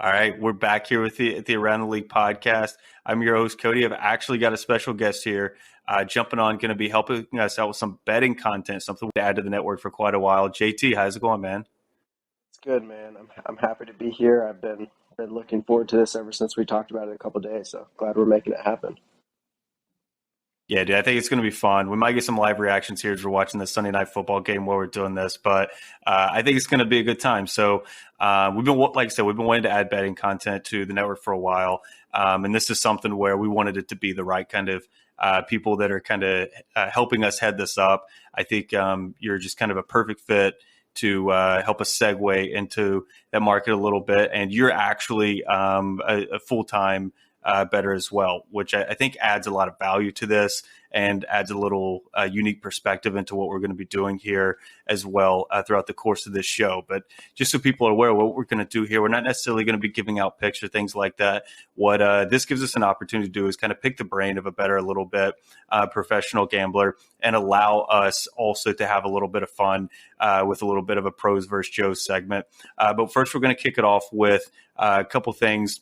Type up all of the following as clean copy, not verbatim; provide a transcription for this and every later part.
All right, we're back here with the Around the League podcast. I'm your host, Cody. I've actually got a special guest here jumping on, going to be helping us out with some betting content, something we add to the network for quite a while. JT, how's it going, man? It's good, man. I'm happy to be here. I've been looking forward to this ever since we talked about it a couple of days. So glad we're making it happen. Yeah, dude, I think it's going to be fun. We might get some live reactions here as we're watching the Sunday night football game while we're doing this, but I think it's going to be a good time. So like I said, we've been wanting to add betting content to the network for a while, and this is something where we wanted it to be the right kind of people that are kind of helping us head this up. I think you're just kind of a perfect fit to help us segue into that market a little bit, and you're actually a full-time better as well, which I think adds a lot of value to this and adds a little unique perspective into what we're going to be doing here as well throughout the course of this show. But just so people are aware of what we're going to do here, we're not necessarily going to be giving out picks or things like that. What this gives us an opportunity to do is kind of pick the brain of a better, a little bit professional gambler and allow us also to have a little bit of fun with a little bit of a pros versus Joes segment. But first, we're going to kick it off with a couple things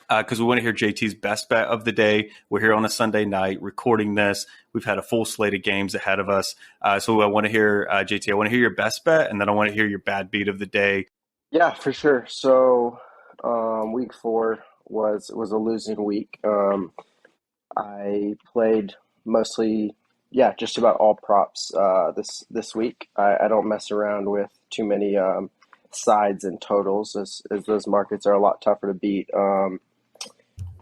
because we want to hear JT's best bet of the day. We're here on a Sunday night recording this. We've had a full slate of games ahead of us. So I want to hear, JT, I want to hear your best bet, and then I want to hear your bad beat of the day. Yeah, for sure. So week 4 was a losing week. I played mostly, yeah, just about all props this week. I don't mess around with too many sides and totals as those markets are a lot tougher to beat.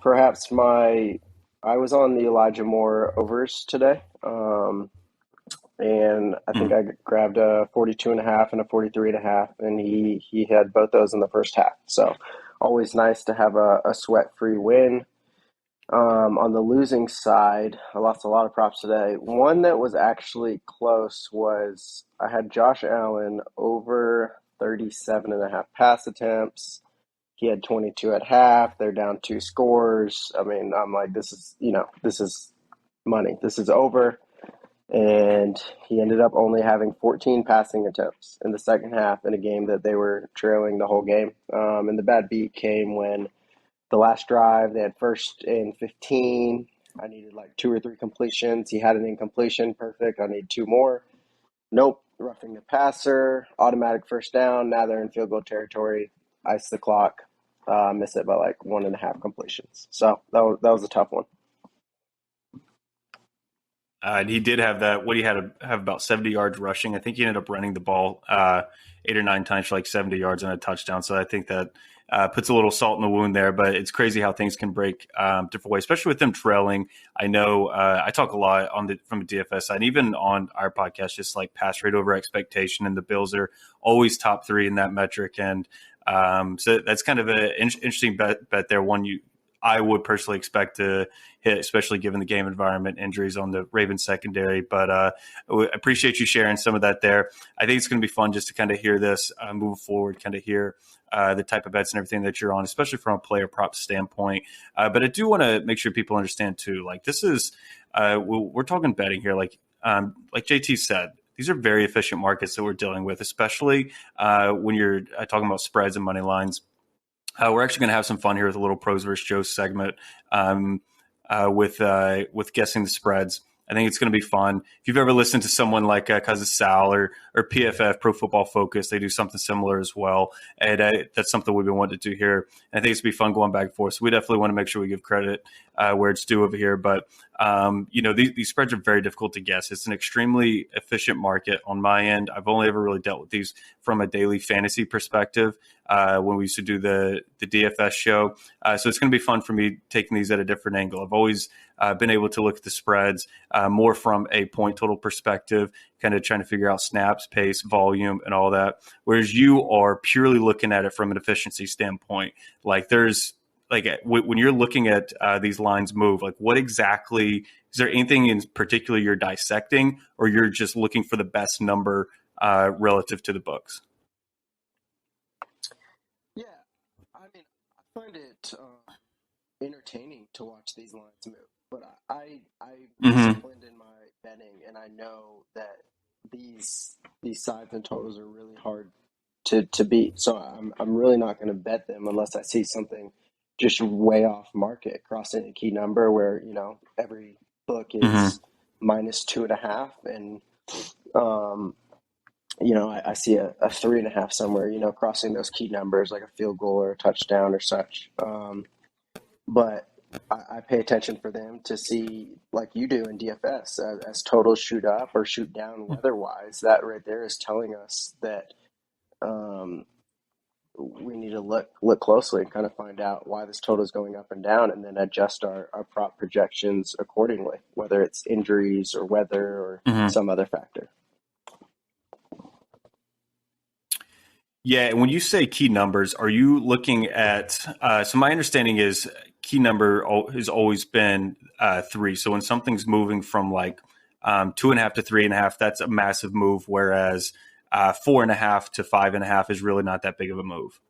Perhaps I was on the Elijah Moore overs today, and I think I grabbed a 42.5 and a 43.5, and he had both those in the first half. So always nice to have a sweat-free win. On the losing side, I lost a lot of props today. One that was actually close was I had Josh Allen over 37.5 pass attempts. He had 22 at half. They're down 2 scores. I mean, I'm like, this is money. This is over. And he ended up only having 14 passing attempts in the second half in a game that they were trailing the whole game. And the bad beat came when the last drive, they had 1st and 15. I needed like 2 or 3 completions. He had an incompletion. Perfect. I need 2 more. Nope. Roughing the passer. Automatic first down. Now they're in field goal territory. Ice the clock. Miss it by like 1.5 completions. So that was a tough one. And he did have that. What he had to have about 70 yards rushing. I think he ended up running the ball 8 or 9 times for like 70 yards and a touchdown. So I think that puts a little salt in the wound there. But it's crazy how things can break different ways, especially with them trailing. I know I talk a lot from a DFS side, and even on our podcast, just like pass rate over expectation. And the Bills are always top 3 in that metric. And so that's kind of an interesting bet there. One I would personally expect to hit, especially given the game environment, injuries on the Ravens secondary. But I appreciate you sharing some of that there. I think it's going to be fun just to kind of hear this move forward, kind of hear the type of bets and everything that you're on, especially from a player prop standpoint. But I do want to make sure people understand too, like this is, we're talking betting here. Like JT said, these are very efficient markets that we're dealing with, especially when you're talking about spreads and money lines. We're actually going to have some fun here with a little pros versus Joes segment with guessing the spreads. I think it's going to be fun. If you've ever listened to someone like Cousin Sal or PFF, Pro Football Focus, they do something similar as well. And that's something we've been wanting to do here. And I think it's going to be fun going back and forth. So we definitely want to make sure we give credit where it's due over here. But, these spreads are very difficult to guess. It's an extremely efficient market on my end. I've only ever really dealt with these from a daily fantasy perspective when we used to do the DFS show. So it's going to be fun for me taking these at a different angle. I've always been able to look at the spreads more from a point total perspective, kind of trying to figure out snaps, pace, volume, and all that. Whereas you are purely looking at it from an efficiency standpoint. Like there's like when you're looking at these lines move, like what exactly, is there anything in particular you're dissecting, or you're just looking for the best number relative to the books? Yeah, I mean, I find it entertaining to watch these lines move, but I'm Mm-hmm. disciplined in my betting, and I know that these sides and totals are really hard to beat. So I'm really not going to bet them unless I see something just way off market, crossing a key number where, every book Hmm. is -2.5, and I see a 3.5 somewhere, crossing those key numbers like a field goal or a touchdown or such. But I pay attention for them to see, like you do in DFS, as totals shoot up or shoot down weather-wise. That right there is telling us that um, we need to look closely and kind of find out why this total is going up and down, and then adjust our prop projections accordingly, whether it's injuries or weather or Hmm. some other factor. Yeah, and when you say key numbers, are you looking at? So my understanding is key number has always been three. So when something's moving from like 2.5 to 3.5, that's a massive move. Whereas 4.5 to 5.5 is really not that big of a move.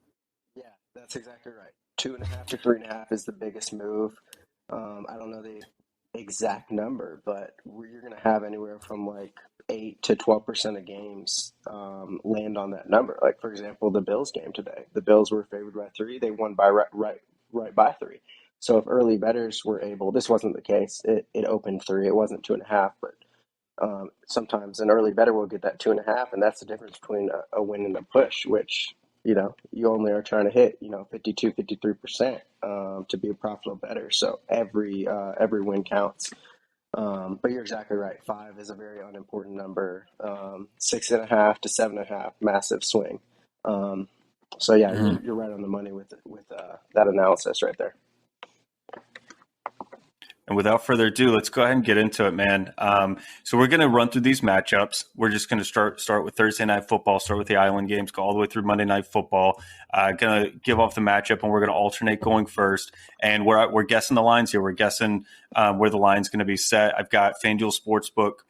Yeah, that's exactly right. 2.5 to 3.5 is the biggest move. I don't know the exact number, but you're going to have anywhere from like 8 to 12% of games land on that number. Like, for example, the Bills game today. The Bills were favored by 3. They won by right by 3. So if early bettors were able, this wasn't the case. It opened 3. It wasn't 2.5, but sometimes an early bettor will get that 2.5, and that's the difference between a win and a push, which, you only are trying to hit, 52, 53% to be a profitable bettor. So every win counts. But you're exactly right. 5 is a very unimportant number. 6.5 to 7.5, massive swing. Um, so yeah, Mhm. you're right on the money with that analysis right there. And without further ado, let's go ahead and get into it, man. So we're going to run through these matchups. We're just going to start with Thursday night football, start with the island games, go all the way through Monday night football. Going to give off the matchup, and we're going to alternate going first. And we're guessing the lines here. We're guessing where the line's going to be set. I've got Fanduel Sportsbook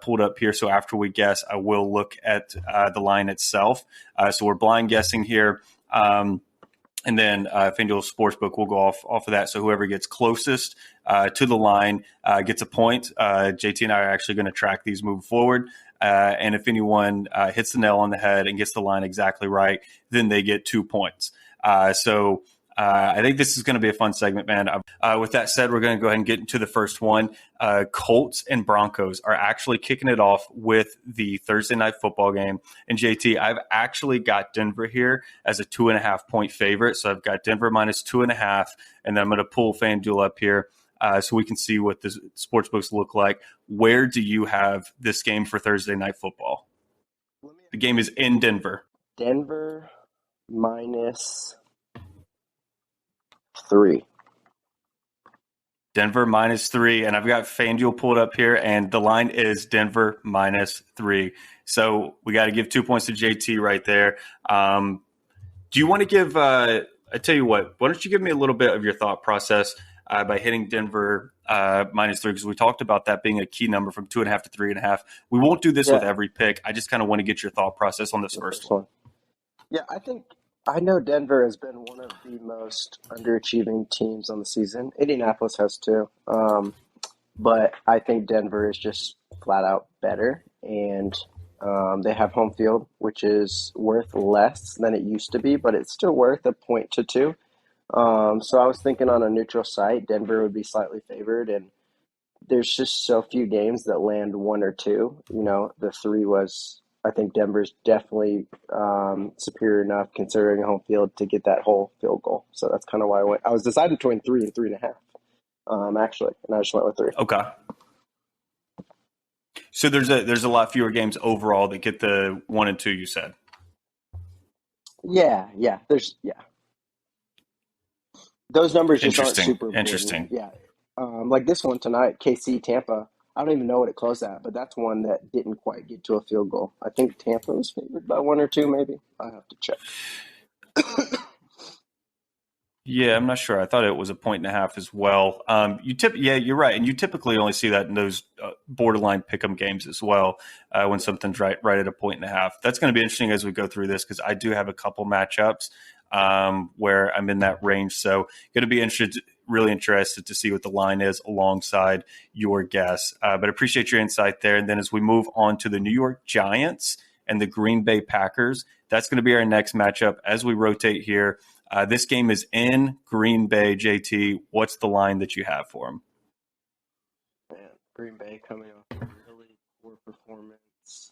pulled up here. So after we guess, I will look at the line itself. So we're blind guessing here. And then FanDuel Sportsbook will go off of that. So whoever gets closest to the line gets a point. JT and I are actually going to track these moving forward. And if anyone hits the nail on the head and gets the line exactly right, then they get 2 points. So I think this is going to be a fun segment, man. With that said, we're going to go ahead and get into the first one. Colts and Broncos are actually kicking it off with the Thursday night football game. And JT, I've actually got Denver here as a 2.5 point favorite. So I've got Denver -2.5, and then I'm going to pull FanDuel up here so we can see what the sports books look like. Where do you have this game for Thursday night football? The game is in Denver. Denver -3. Denver -3, and I've got FanDuel pulled up here, and the line is Denver -3. So we got to give 2 points to JT right there. Do you want to give? I tell you what. Why don't you give me a little bit of your thought process by hitting Denver -3? Because we talked about that being a key number from 2.5 to 3.5. We won't do this with Yeah, every pick. I just kind of want to get your thought process on this the first first one. one. Yeah, I know Denver has been one of the most underachieving teams on the season. Indianapolis has too. But I think Denver is just flat out better, and they have home field, which is worth less than it used to be, but it's still worth a point to two. So I was thinking on a neutral site, Denver would be slightly favored, and there's just so few games that land one or two. The 3 was, I think Denver's definitely superior enough considering home field to get that whole field goal. So that's kind of why I was deciding between 3 and 3.5, actually, and I just went with 3. Okay. So there's a lot fewer games overall that get the 1 and 2. You said. Yeah. Those numbers just aren't Interesting. super important. Interesting. Yeah. Like this one tonight, KC Tampa. I don't even know what it closed at, but that's one that didn't quite get to a field goal. I think Tampa was favored by 1 or 2, maybe. I have to check. Yeah, I'm not sure. I thought it was a 1.5 as well. Yeah, you're right, and you typically only see that in those borderline pick'em games as well when something's right at a 1.5. That's going to be interesting as we go through this because I do have a couple matchups where I'm in that range. So, going to be really interested to see what the line is alongside your guess. But appreciate your insight there. And then as we move on to the New York Giants and the Green Bay Packers. That's going to be our next matchup as we rotate here. This game is in Green Bay. JT, what's the line that you have for them? Man, Green Bay coming off a really poor performance.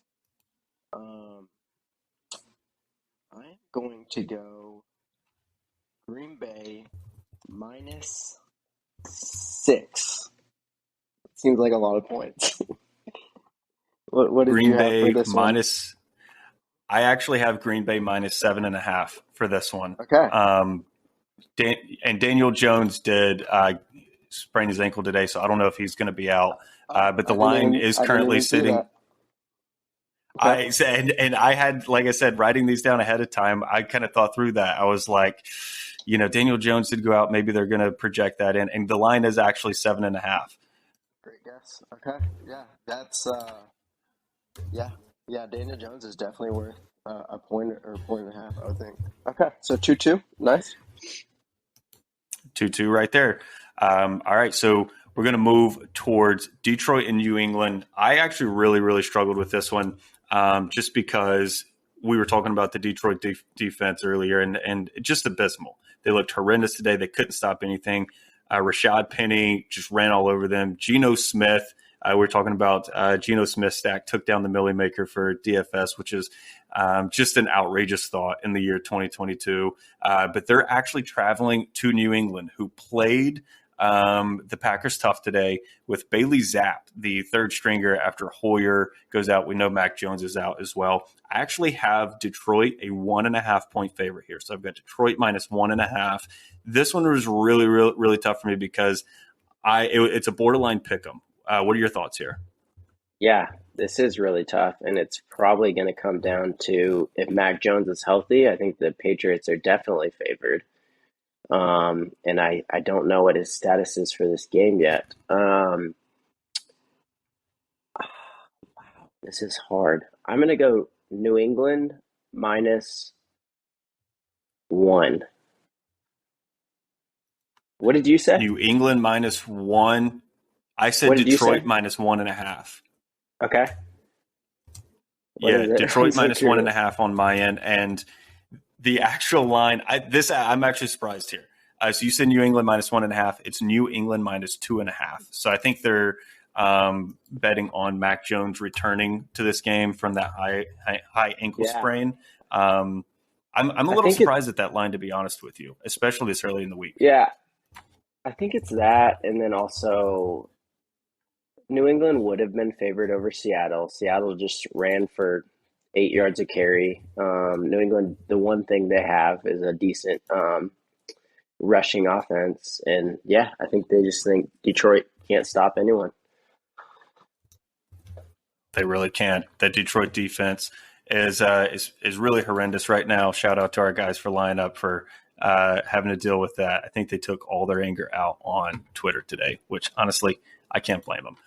I'm going to go Green Bay -6. Seems like a lot of points. What did you Green have for Bay this one? minus. I actually have Green Bay -7.5 for this one. Okay. And Daniel Jones did sprain his ankle today, so I don't know if he's going to be out. Oh, But the line is I didn't currently even see sitting. that. Okay. I said, and I had, like I said, writing these down ahead of time. I kind of thought through that. I was like, Daniel Jones did go out. Maybe they're going to project that in, and the line is actually 7.5. Great guess. Okay. Yeah, that's yeah, yeah. Daniel Jones is definitely worth a point or a point and a half, I would think. Okay, so 2-2. Nice. 2-2 right there. All right, so we're going to move towards Detroit and New England. I actually really, really struggled with this one just because we were talking about the Detroit defense earlier and just abysmal. They looked horrendous today. They couldn't stop anything. Rashad Penny just ran all over them. Geno Smith, we were talking about Geno Smith stack took down the Millie Maker for DFS, which is just an outrageous thought in the year 2022. But they're actually traveling to New England, who played the Packers tough today with Bailey Zapp, the third stringer after Hoyer goes out. We know Mac Jones is out as well. I actually have Detroit a 1.5 point favorite here. So I've got Detroit -1.5. This one was really, really, really tough for me because it's a borderline pick 'em. What are your thoughts here? Yeah, this is really tough, and it's probably going to come down to if Mac Jones is healthy. I think the Patriots are definitely favored. And I don't know what his status is for this game yet. This is hard. I'm going to go New England -1. What did you say? New England -1. I said What did you Detroit say? -1.5. Okay. What Yeah, is it? I'm Detroit so curious. -1.5 on my end, and the actual line. I'm actually surprised here. So you said New England -1.5. It's New England -2.5. So I think they're betting on Mac Jones returning to this game from that high ankle Yeah, sprain. I'm a I little think it. surprised at that line, to be honest with you, especially this early in the week. Yeah, I think it's that, and then also New England would have been favored over Seattle. Seattle just ran for 8 yards a carry. New England, the one thing they have is a decent rushing offense, and yeah, I think they just think Detroit can't stop anyone. They really can't. That Detroit defense is really horrendous right now. Shout out to our guys for lining up for having to deal with that. I think they took all their anger out on Twitter today, which honestly I can't blame them.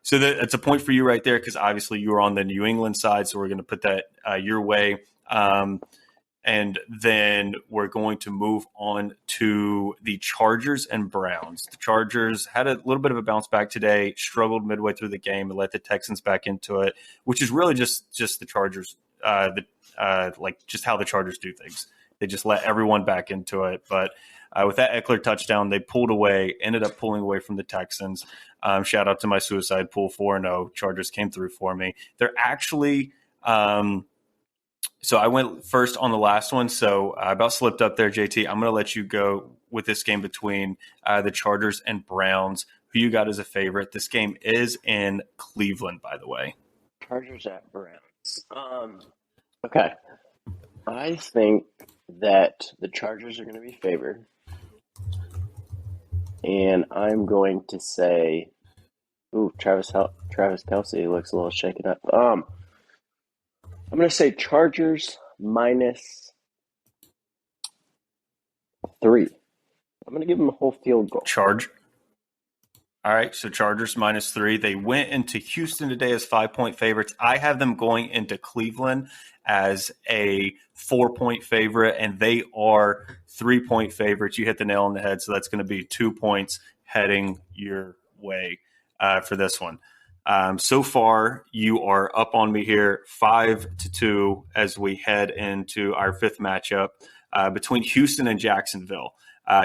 So it's a point for you right there because obviously you were on the New England side, so we're going to put that your way. And then we're going to move on to the Chargers and Browns. The Chargers had a little bit of a bounce back today, struggled midway through the game, and let the Texans back into it, which is really just the Chargers, like just how the Chargers do things. They just let everyone back into it. But with that Eckler touchdown, they pulled away, ended up pulling away from the Texans. Shout out to my suicide pool 4-0. Chargers came through for me. They're actually so I went first on the last one, so I about slipped up there, JT. I'm going to let you go with this game between the Chargers and Browns. Who you got as a favorite? This game is in Cleveland, by the way. Chargers at Browns. Okay, I think that the Chargers are going to be favored, and I'm going to say, ooh, Travis Kelce looks a little shaken up. I'm going to say Chargers -3. I'm going to give them a whole field goal. Charge. All right, so Chargers -3. They went into Houston today as 5-point favorites. I have them going into Cleveland as a 4-point favorite, and they are 3-point favorites. You hit the nail on the head, so that's going to be 2 points heading your way for this one. So far, you are up on me here 5-2 as we head into our fifth matchup between Houston and Jacksonville.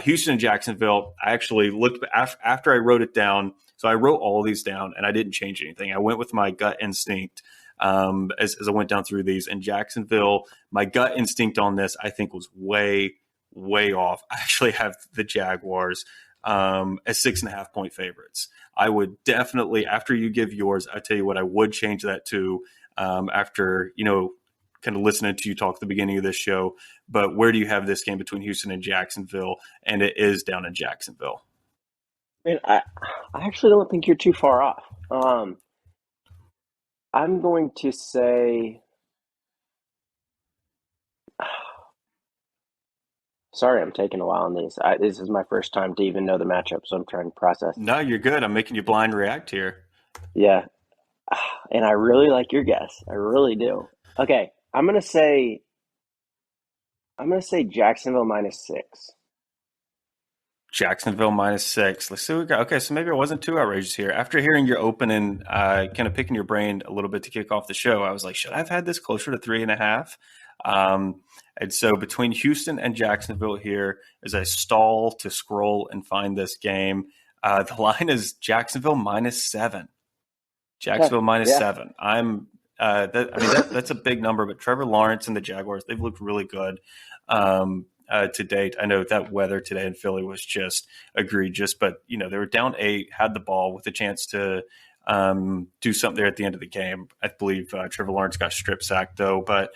Houston and Jacksonville, I actually looked after I wrote it down. So I wrote all these down and I didn't change anything. I went with my gut instinct as I went down through these. And Jacksonville, my gut instinct on this, I think was way, way off. I actually have the Jaguars as 6.5-point favorites. I would definitely, after you give yours, I tell you what, I would change that to after, kind of listening to you talk at the beginning of this show. But where do you have this game between Houston and Jacksonville? And it is down in Jacksonville. I actually don't think you're too far off. I'm going to say, sorry, I'm taking a while on these. This is my first time to even know the matchup, so I'm trying to process. No, you're good. I'm making you blind react here. Yeah, and I really like your guess. I really do. Okay, I'm gonna say Jacksonville -6. Jacksonville -6. Let's see what we got. Okay, so maybe I wasn't too outrageous here. After hearing your opening, kind of picking your brain a little bit to kick off the show, I was like, should I have had this closer to 3.5? And so between Houston and Jacksonville here, as I stall to scroll and find this game, the line is Jacksonville -7. Jacksonville -7. That's a big number, but Trevor Lawrence and the Jaguars, they've looked really good to date. I know that weather today in Philly was just egregious, but they were down 8, had the ball with a chance to do something there at the end of the game. I believe Trevor Lawrence got strip sacked though, but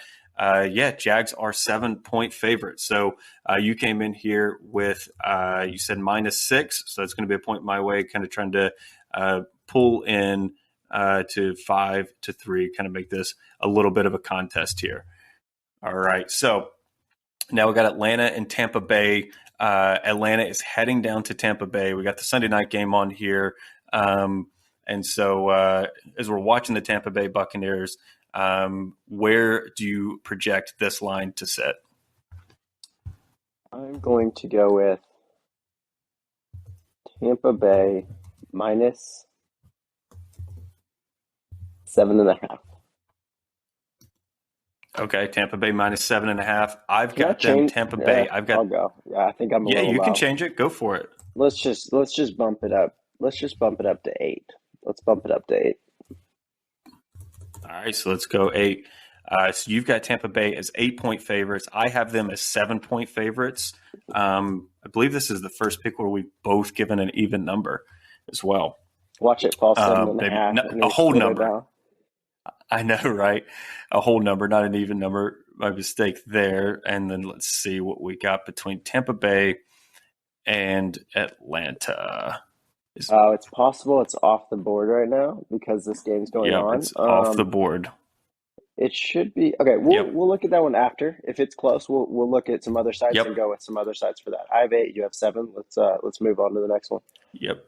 Jags are 7-point favorites. So you came in here with you said -6, so it's going to be a point my way, kind of trying to pull in to 5-3, kind of make this a little bit of a contest here. All right, so now we got Atlanta and Tampa Bay. Atlanta is heading down to Tampa Bay. We got the Sunday night game on here. And so as we're watching the Tampa Bay Buccaneers, where do you project this line to sit? I'm going to go with Tampa Bay -7.5. Okay, Tampa Bay -7.5. I've got them. Tampa Bay. I'll go. Yeah, I think I'm a little you low. can change it. Go for it. Let's just bump it up. Let's just bump it up to 8. Let's bump it up to 8. All right, so let's go 8. So you've got Tampa Bay as 8-point favorites. I have them as 7-point favorites. I believe this is the first pick where we've both given an even number as well. Watch it fall 7.5. A whole number. Down. I know, right? A whole number, not an even number. My mistake there. And then let's see what we got between Tampa Bay and Atlanta. It's possible it's off the board right now because this game's going on. It's off the board. It should be okay. We'll look at that one after. If it's close, we'll look at some other sites and go with some other sites for that. I have 8. You have 7. Let's move on to the next one. Yep.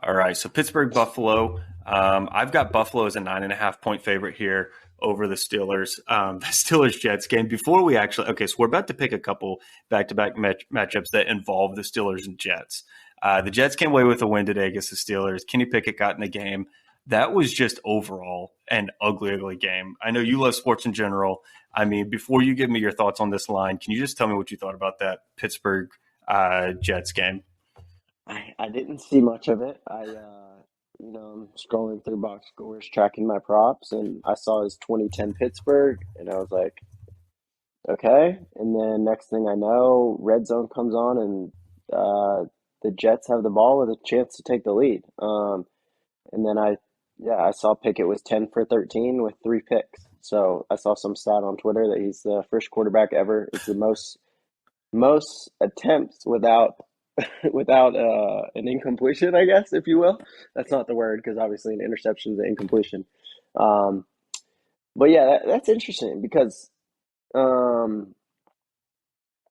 All right. So Pittsburgh Buffalo. I've got Buffalo as a 9.5-point favorite here over the Steelers. The Steelers Jets game. Before we so we're about to pick a couple back-to-back matchups that involve the Steelers and Jets. The Jets came away with a win today against the Steelers. Kenny Pickett got in the game. That was just overall an ugly game. I know you love sports in general. I mean, before you give me your thoughts on this line, can you just tell me what you thought about that Pittsburgh Jets game? I didn't see much of it. I'm scrolling through box scores, tracking my props, and I saw his 2010 Pittsburgh, and I was like, okay. And then next thing I know, red zone comes on, and the Jets have the ball with a chance to take the lead. And then I saw Pickett was 10 for 13 with 3 picks. So I saw some stat on Twitter that he's the first quarterback ever. It's the most attempts without an incompletion, I guess, if you will. That's not the word because obviously an interception is an incompletion. But yeah, that's interesting because I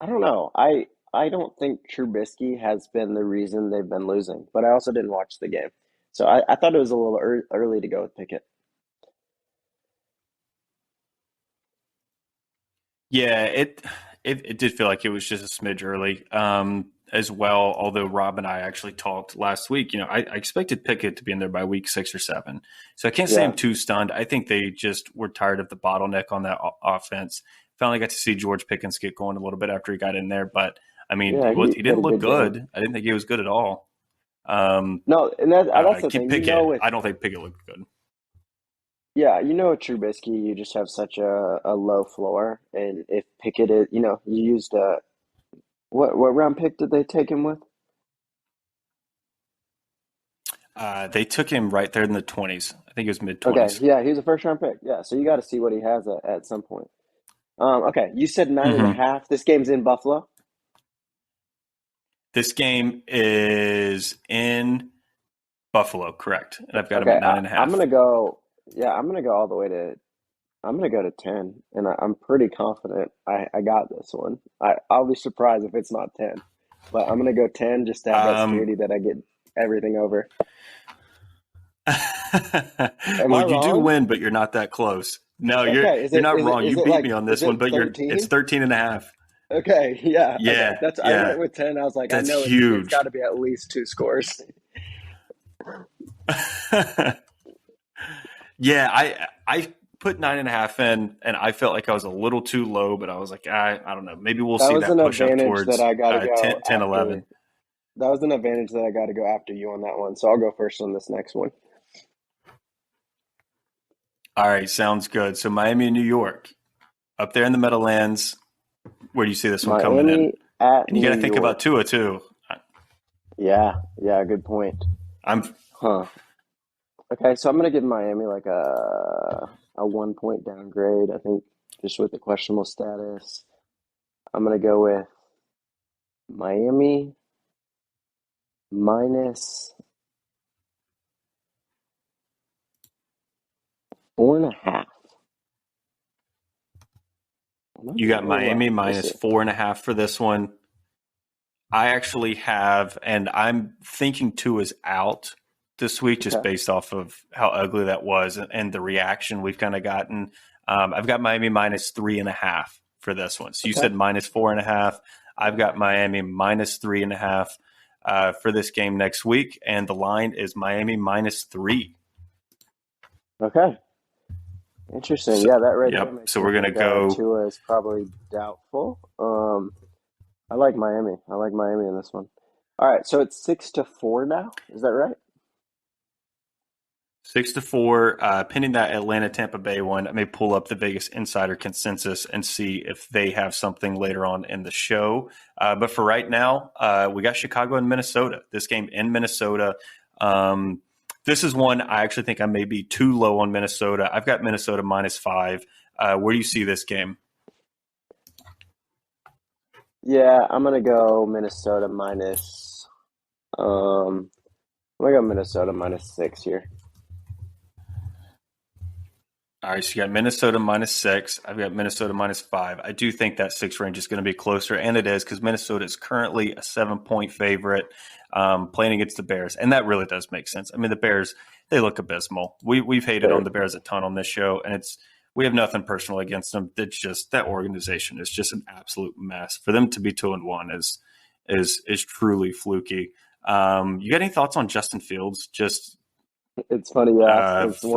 don't know. I don't think Trubisky has been the reason they've been losing, but I also didn't watch the game. So I thought it was a little early to go with Pickett. Yeah, it did feel like it was just a smidge early. as well, although Rob and I actually talked last week. I expected Pickett to be in there by week 6 or 7. So I can't say Yeah. I'm too stunned. I think they just were tired of the bottleneck on that offense. Finally got to see George Pickens get going a little bit after he got in there. But, I mean, Yeah, he he had didn't a look good good. game. I didn't think he was good at all. No, and that's the thing. Pickett, I don't think Pickett looked good. With Trubisky, you just have such a low floor, and if Pickett is, you used what round pick did they take him with? They took him right there in the 20s. I think it was mid Okay, 20s. yeah, he was a first round pick. Yeah, so you got to see what he has at some point. Okay, you said nine and a Mm-hmm. half. This game's in Buffalo. This game is in Buffalo, correct? And I've got him Okay, at 9.5. I'm gonna go. Yeah, I'm gonna go all the way to. I'm gonna go to 10, and I'm pretty confident I got this one. I'll be surprised if it's not 10, but I'm gonna go 10 just to have that security that I get everything over. Am I Well, you do wrong? win, but you're not that close. No, Okay, you're not wrong. is You it beat like me on is this one, it but it's 13? 13.5. Okay, yeah, okay. Yeah, That's I yeah. went with 10. I was like, I That's know it's got huge. to be at least 2 scores. Yeah, I put 9.5 in, and I felt like I was a little too low, but I was like, I don't know. Maybe we'll That see was that an push up advantage that towards I got to 10, go 10, after. 11. That was an advantage that I got to go after you on that one. So I'll go first on this next one. All right, sounds good. So Miami and New York, up there in the Meadowlands. Where do you see this one coming in? Miami at And you got New to think about York. Tua too. Yeah, good point. I'm Huh. Okay, so I'm gonna give Miami like a 1 point downgrade. I think just with the questionable status. I'm gonna go with Miami minus 4.5. I might You be a got little Miami low. We'll minus see. 4.5 for this one. I actually have, and I'm thinking Tua is out this week just Okay. based off of how ugly that was and the reaction we've kind of gotten. I've got Miami minus 3.5 for this one. So you Okay. said minus 4.5. I've got Miami minus 3.5 for this game next week, and the line is Miami minus 3. Okay. Interesting. So, Yeah, that right there yep. makes So me we're gonna think go. Tua is probably doubtful. I like Miami. I like Miami in this one. All right, so it's 6-4 now. Is that right? 6-4, pending that Atlanta Tampa Bay one. I may pull up the Vegas Insider consensus and see if they have something later on in the show. But for right now, we got Chicago and Minnesota. This game in Minnesota. This is one I actually think I may be too low on Minnesota. I've got Minnesota minus 5. Where do you see this game? Yeah, I'm gonna go Minnesota minus. I'm gonna go Minnesota minus 6 here. All right, so you got Minnesota minus 6. I've got Minnesota minus 5. I do think that 6 range is going to be closer, and it is because Minnesota is currently a 7-point favorite playing against the Bears, and that really does make sense. I mean, the Bears, they look abysmal. We've hated on the Bears a ton on this show, and we have nothing personal against them. It's just that organization is just an absolute mess. For them to be 2-1 is truly fluky. You got any thoughts on Justin Fields? Just It's funny you ask because f-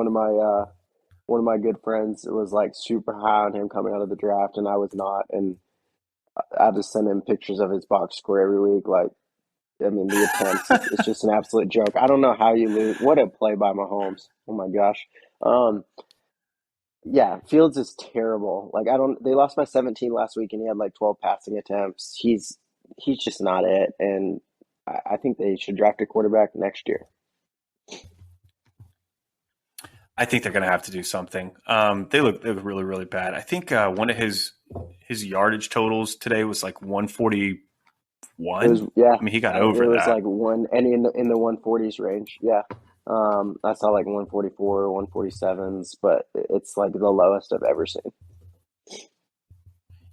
one of my good friends was like super high on him coming out of the draft, and I was not. And I just send him pictures of his box score every week. Like, I mean, the attempts, it's just an absolute joke. I don't know how you lose. What a play by Mahomes. Oh my gosh. Um, yeah, Fields is terrible. Like, I don't, they lost by 17 last week and he had like 12 passing attempts. He's just not it. And I think they should draft a quarterback next year. I think they're going to have to do something. They look really, really bad. I think one of his yardage totals today was like 141. Yeah, I mean, he got it over was that. like any in the 140s range. Yeah. I saw like 144, 147s, but it's like the lowest I've ever seen.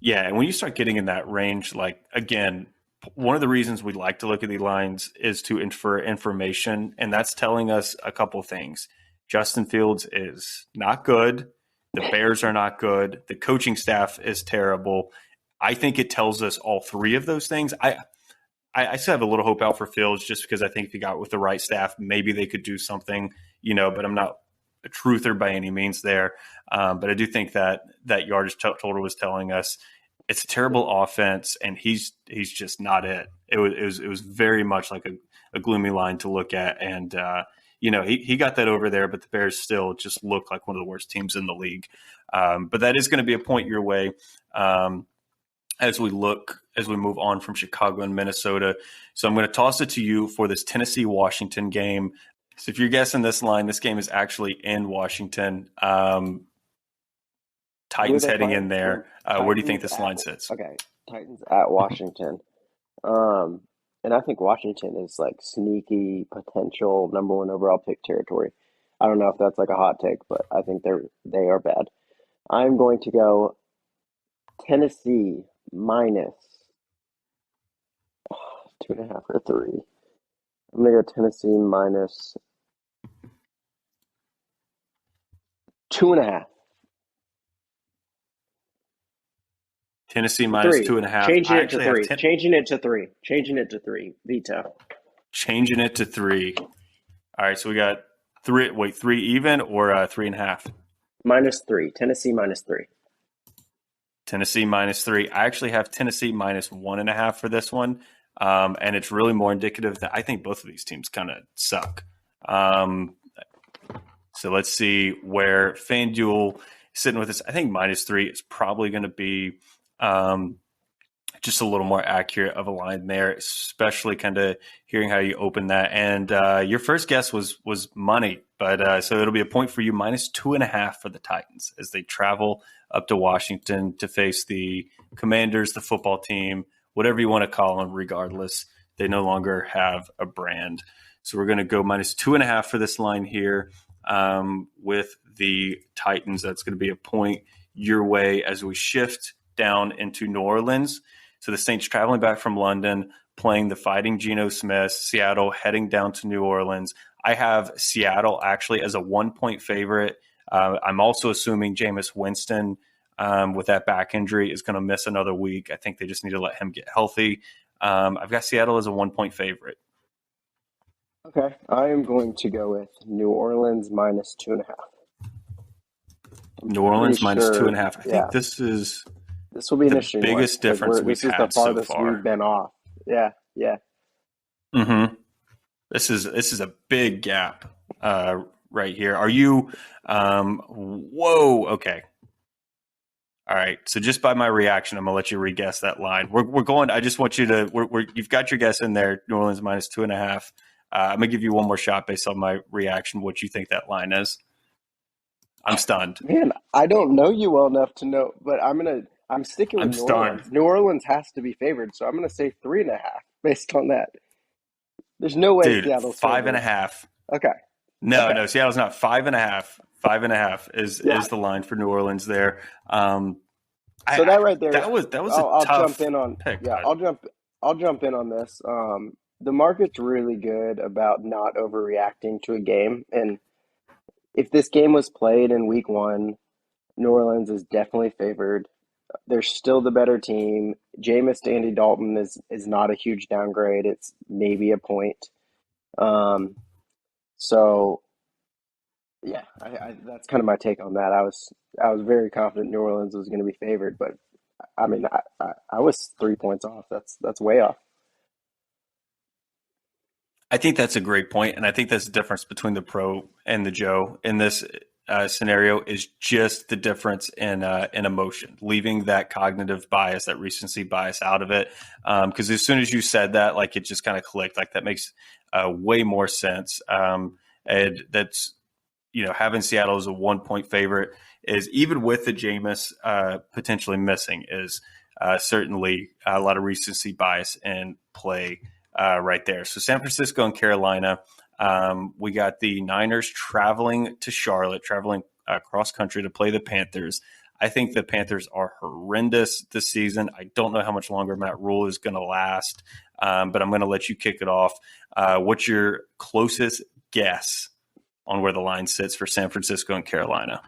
Yeah, and when you start getting in that range, like again, one of the reasons we like to look at the lines is to infer information, and that's telling us a couple things. Justin Fields is not good. The Bears are not good. The coaching staff is terrible. I think it tells us all three of those things. I still have a little hope out for Fields just because I think if he got with the right staff, maybe they could do something, but I'm not a truther by any means there. But I do think that yardage total was telling us it's a terrible offense, and he's just not it. It was very much like a gloomy line to look at, and he got that over there, but the Bears still just look like one of the worst teams in the league. But that is going to be a point your way as we move on from Chicago and Minnesota. So I'm going to toss it to you for this Tennessee-Washington game. So if you're guessing this line, this game is actually in Washington. Titans heading in there. Where do you think this line sits? Okay, Titans at Washington. And I think Washington is like sneaky potential number 1 overall pick territory. I don't know if that's like a hot take, but I think they are bad. I'm going to go Tennessee minus 2.5 or 3. I'm going to go Tennessee minus 2.5. Tennessee minus 2.5. Changing it to 3. Changing it to 3. Changing it to 3. Veto. Changing it to 3. All right, so we got 3. Wait, 3 even or 3.5? Minus 3. Tennessee minus 3. Tennessee minus 3. I actually have Tennessee minus 1.5 for this one. And it's really more indicative that I think both of these teams kind of suck. So let's see where FanDuel is sitting with this. I think minus 3 is probably going to be just a little more accurate of a line there, especially kind of hearing how you open that. And your first guess was money, but so it'll be a point for you, minus 2.5 for the Titans as they travel up to Washington to face the Commanders, the football team, whatever you want to call them. Regardless, they no longer have a brand. So we're going to go minus 2.5 for this line here with the Titans. That's going to be a point your way as we shift down into New Orleans. So the Saints traveling back from London, playing the Fighting Geno Smith, Seattle heading down to New Orleans. I have Seattle actually as a 1-point favorite. I'm also assuming Jameis Winston with that back injury is going to miss another week. I think they just need to let him get healthy. I've got Seattle as a 1-point favorite. Okay, I am going to go with New Orleans minus 2.5. New Orleans minus 2.5. I think this will be an the biggest difference we've had so far. We've been off. Yeah. Mm-hmm. This is a big gap right here. Are you? Whoa. Okay. All right. So just by my reaction, I'm gonna let you re-guess that line. We're going. I just want you to. You've got your guess in there. New Orleans minus 2.5. I'm gonna give you one more shot based on my reaction. What you think that line is? I'm stunned. Man, I don't know you well enough to know, but I'm sticking with New Orleans. New Orleans has to be favored, so I'm gonna say 3.5 based on that. There's no way Seattle's 5.5. Okay. No, Seattle's not 5.5. 5.5 is the line for New Orleans there. So that right there, that was I'll a tough jump in on pick. Yeah, I'll jump in on this. The market's really good about not overreacting to a game, and if this game was played in week 1, New Orleans is definitely favored. They're still the better team. Jameis to Andy Dalton is not a huge downgrade. It's maybe a point. So yeah, I that's kind of my take on that. I was very confident New Orleans was going to be favored, but I mean, I was 3 points off. That's way off. I think that's a great point, and I think that's the difference between the pro and the Joe in this scenario is just the difference in emotion, leaving that cognitive bias, that recency bias out of it. Because as soon as you said that, like it just kind of clicked. Like that makes way more sense. And that's having Seattle as a 1-point favorite is even with the Jameis potentially missing is certainly a lot of recency bias in play. Right there. So San Francisco and Carolina, we got the Niners traveling to Charlotte, traveling cross country to play the Panthers. I think the Panthers are horrendous this season. I don't know how much longer Matt Rule is going to last, but I'm going to let you kick it off. What's your closest guess on where the line sits for San Francisco and Carolina?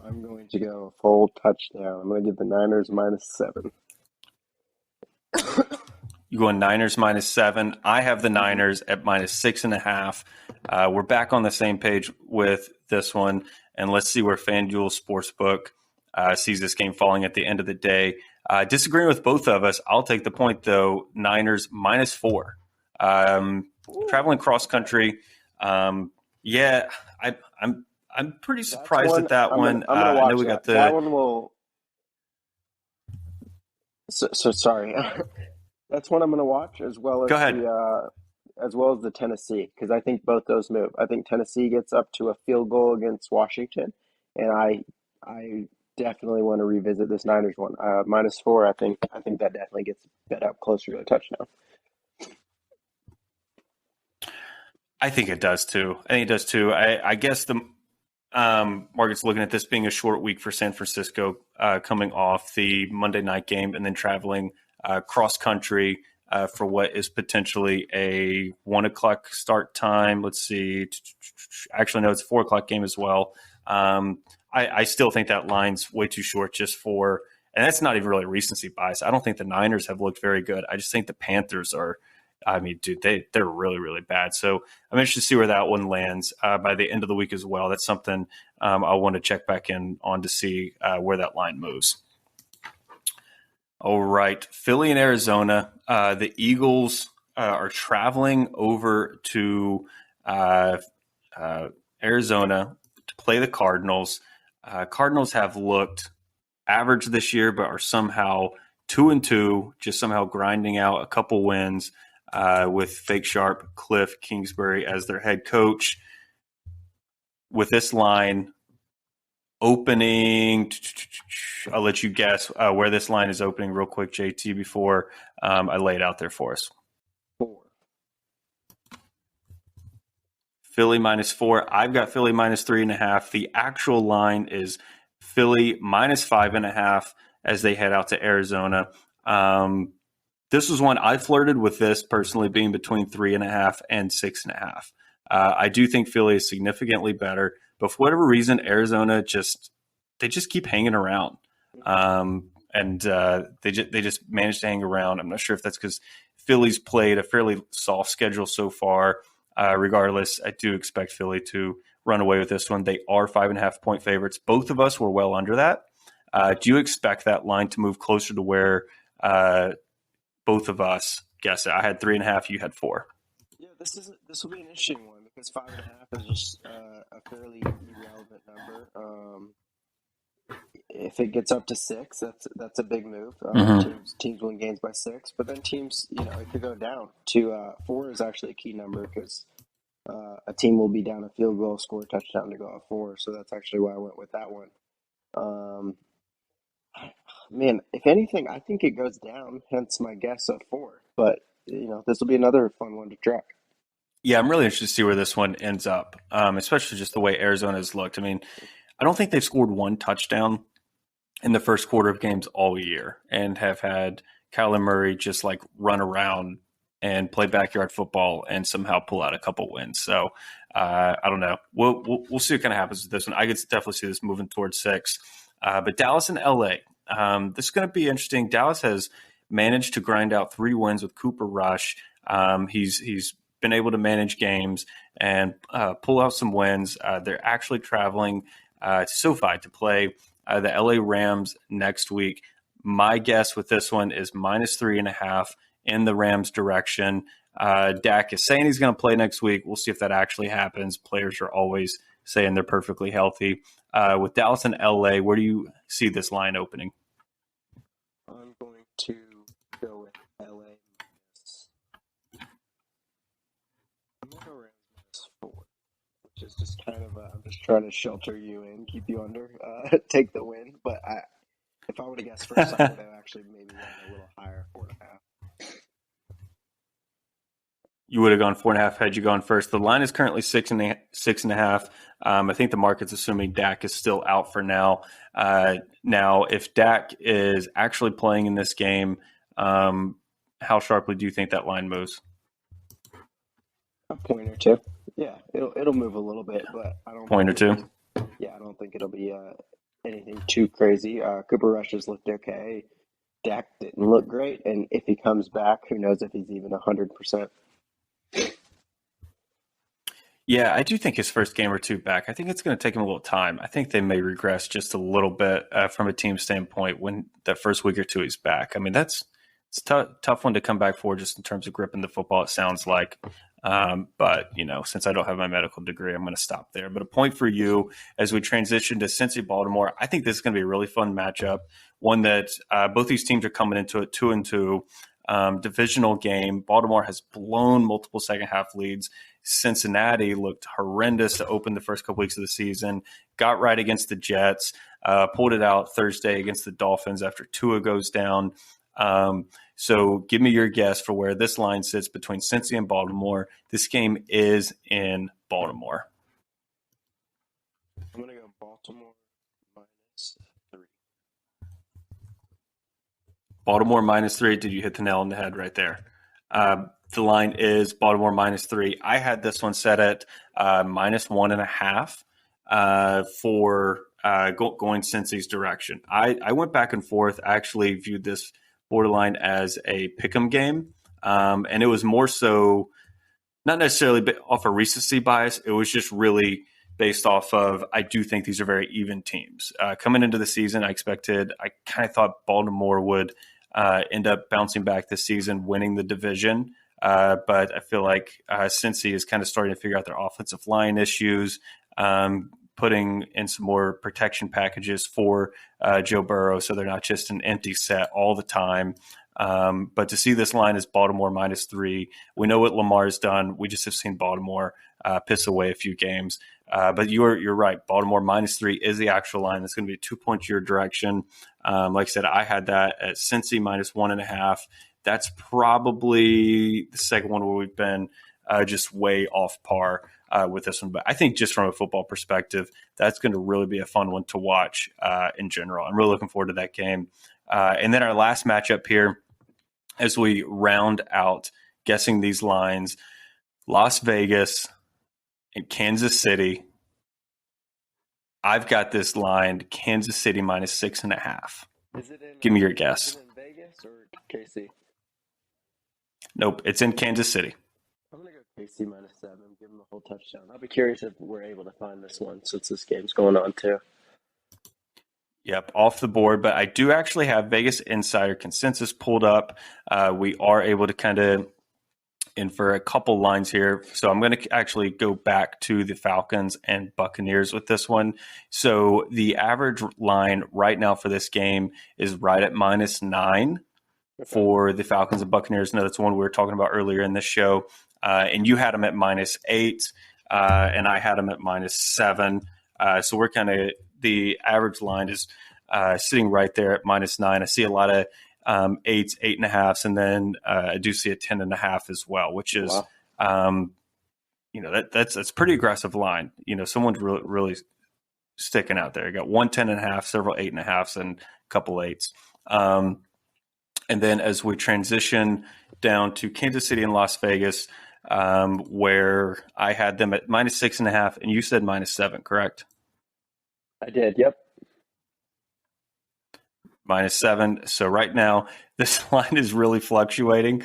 I'm going to go full touchdown. I'm going to give the Niners minus 7. You going Niners -7. I have the Niners at -6.5. We're back on the same page with this one, and let's see where Fanduel Sportsbook sees this game falling at the end of the day. Disagreeing with both of us, I'll take the point though. Niners -4. Traveling cross country. Yeah, I'm pretty surprised at that one. I'm gonna I know watch we that. got the. That one will. So sorry. That's one I'm gonna watch Go ahead. As well as the Tennessee, because I think both those move. I think Tennessee gets up to a field goal against Washington, and I definitely want to revisit this Niners one. -4. I think that definitely gets bet up closer to a touchdown. I think it does too. I guess the market's looking at this being a short week for San Francisco, coming off the Monday night game and then traveling cross country for what is potentially a 1 o'clock start time. Let's see. Actually, no, it's a 4 o'clock game as well. I still think that line's way too short just for, and that's not even really recency bias. I don't think the Niners have looked very good. I just think the Panthers are. I mean, dude, they're really, really bad. So I'm interested to see where that one lands by the end of the week as well. That's something I'll want to check back in on to see where that line moves. All right, Philly and Arizona. The Eagles are traveling over to Arizona to play the Cardinals. Cardinals have looked average this year, but are somehow 2-2, just somehow grinding out a couple wins. With Fake Sharp, Cliff Kingsbury as their head coach. With this line opening, I'll let you guess where this line is opening real quick, JT, before I lay it out there for us. 4. Philly -4. I've got Philly -3.5. The actual line is Philly -5.5 as they head out to Arizona. This was one I flirted with this personally being between 3.5 and 6.5. I do think Philly is significantly better, but for whatever reason, Arizona they just keep hanging around, and they just managed to hang around. I'm not sure if that's because Philly's played a fairly soft schedule so far. Regardless, I do expect Philly to run away with this one. They are 5.5-point favorites. Both of us were well under that. Do you expect that line to move closer to where? Both of us guessed it. I had 3.5. You had 4. Yeah, this will be an interesting one because 5.5 is just a fairly irrelevant number. If it gets up to 6, that's a big move. Teams win games by 6, but then teams, it could go down to 4 is actually a key number because a team will be down a field goal, score a touchdown to go up 4. So that's actually why I went with that one. Man, if anything, I think it goes down, hence my guess of 4. But, this will be another fun one to track. Yeah, I'm really interested to see where this one ends up, especially just the way Arizona has looked. I mean, I don't think they've scored one touchdown in the first quarter of games all year and have had Kyler Murray just like run around and play backyard football and somehow pull out a couple wins. So I don't know. We'll see what kind of happens with this one. I could definitely see this moving towards 6. But Dallas and LA. This is going to be interesting. Dallas has managed to grind out 3 wins with Cooper Rush. He's been able to manage games and pull out some wins. They're actually traveling to SoFi to play the LA Rams next week. My guess with this one is -3.5 in the Rams' direction. Dak is saying he's going to play next week. We'll see if that actually happens. Players are always saying they're perfectly healthy. With Dallas and LA, where do you see this line opening? I'm going to go with LA. I'm going to go Rams -4, which is just kind of I'm just trying to shelter you in, keep you under, take the win. But if I would have guessed first, I would have actually maybe went a little higher, 4.5. You would have gone 4.5 had you gone first. The line is currently 6.5. I think the market's assuming Dak is still out for now. Now, if Dak is actually playing in this game, how sharply do you think that line moves? A point or two. Yeah, it'll move a little bit, but I don't. Point or two. Yeah, I don't think it'll be anything too crazy. Cooper Rush has looked okay. Dak didn't look great, and if he comes back, who knows if he's even 100%. Yeah, I do think his first game or two back, I think it's going to take him a little time. I think they may regress just a little bit from a team standpoint when that first week or two he's back. I mean, it's a tough one to come back for just in terms of gripping the football, it sounds like. But, since I don't have my medical degree, I'm going to stop there. But a point for you as we transition to Cincy Baltimore. I think this is going to be a really fun matchup, one that both these teams are coming into it 2-2. Divisional game. Baltimore has blown multiple second half leads. Cincinnati looked horrendous to open the first couple weeks of the season, got right against the Jets, pulled it out Thursday against the Dolphins after Tua goes down. So give me your guess for where this line sits between Cincy and Baltimore. This game is in Baltimore. I'm going to go Baltimore -3. Baltimore -3. Did you hit the nail on the head right there? The line is Baltimore -3. I had this one set at -1.5 for going Cincy's direction. I went back and forth. I actually viewed this borderline as a pick'em game, and it was more so not necessarily off a recency bias. It was just really based off of I do think these are very even teams. Coming into the season, I kind of thought Baltimore would end up bouncing back this season, winning the division. But I feel like Cincy is kind of starting to figure out their offensive line issues, putting in some more protection packages for Joe Burrow so they're not just an empty set all the time. But to see this line as Baltimore -3, we know what Lamar's done. We just have seen Baltimore piss away a few games. But you're right. Baltimore -3 is the actual line. That's going to be 2 points your direction. Like I said, I had that at Cincy -1.5. That's probably the second one where we've been just way off par with this one. But I think just from a football perspective, that's going to really be a fun one to watch in general. I'm really looking forward to that game. And then our last matchup here, as we round out guessing these lines, Las Vegas and Kansas City. I've got this line, Kansas City -6.5. Give me your guess. Is it in Vegas or KC? Nope, it's in Kansas City. I'm going to go KC -7, give them a whole touchdown. I'll be curious if we're able to find this one since this game's going on too. Yep, off the board, but I do actually have Vegas Insider Consensus pulled up. We are able to kind of infer a couple lines here. So I'm going to actually go back to the Falcons and Buccaneers with this one. So the average line right now for this game is right at -9 for the Falcons and Buccaneers. No, that's one we were talking about earlier in this show. And you had them at -8, and I had them at -7. So we're kind of the average line is sitting right there at -9. I see a lot of 8s, 8.5s, and then I do see a 10.5 as well, which is, Wow. That's pretty aggressive line. Someone's really sticking out there. You got 1 10.5, several 8.5s, and a couple 8s. And then as we transition down to Kansas City and Las Vegas, where I had them at -6.5, and you said -7, correct? I did, yep. -7. So right now, this line is really fluctuating.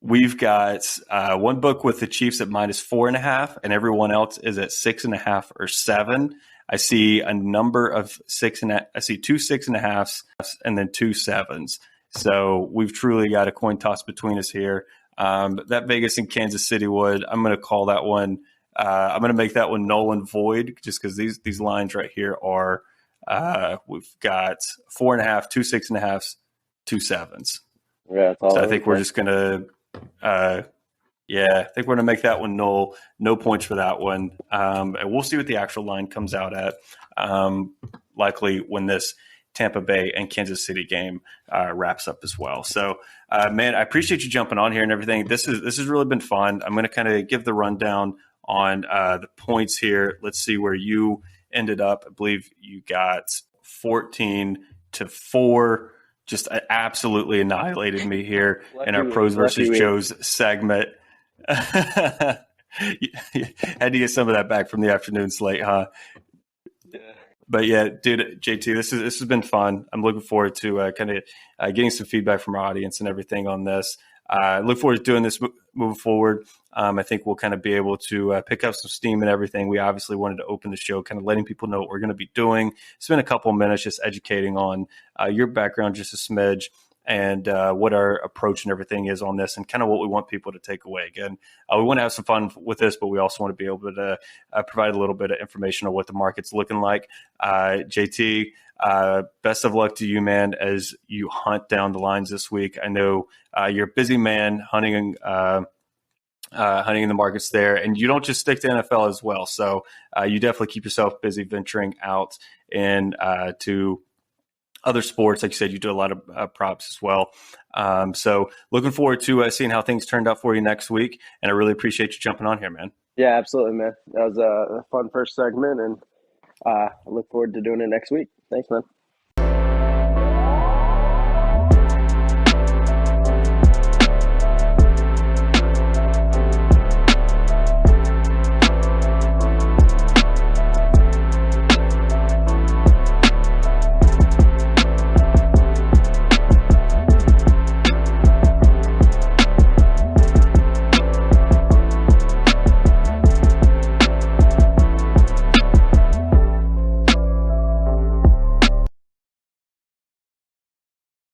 We've got one book with the Chiefs at -4.5, and everyone else is at 6.5 or 7. I see a number of 6.5. I see 2 6.5s and then 2 7s. So we've truly got a coin toss between us here. That Vegas and Kansas City would. I'm going to call that one. I'm going to make that one null and void just because these lines right here are. We've got 4.5, 2 6.5s, 2 7s. Yeah, that's all So I think we're just going to. I think we're going to make that one null. No points for that one. And we'll see what the actual line comes out at. Likely when this Tampa Bay and Kansas City game wraps up as well. So, man, I appreciate you jumping on here and everything. This has really been fun. I'm going to kind of give the rundown on the points here. Let's see where you ended up. I believe you got 14-4. Just absolutely annihilated me here in our Pros versus Joes segment. Had to get some of that back from the afternoon slate, huh? Yeah. But yeah, dude, JT, this has been fun. I'm looking forward to kind of getting some feedback from our audience and everything on this. Look forward to doing this moving forward. I think we'll kind of be able to pick up some steam and everything. We obviously wanted to open the show, kind of letting people know what we're going to be doing. Spend a couple of minutes just educating on your background, just a smidge, and what our approach and everything is on this, and kind of what we want people to take away. Again, we want to have some fun with this, but we also want to be able to provide a little bit of information on what the market's looking like. JT, best of luck to you, man, as you hunt down the lines this week. I know you're a busy man hunting in the markets there, and you don't just stick to NFL as well. So you definitely keep yourself busy venturing out and to other sports. Like you said, you do a lot of props as well. So looking forward to seeing how things turned out for you next week. And I really appreciate you jumping on here, man. Yeah, absolutely, man. That was a fun first segment, and I look forward to doing it next week. Thanks, man.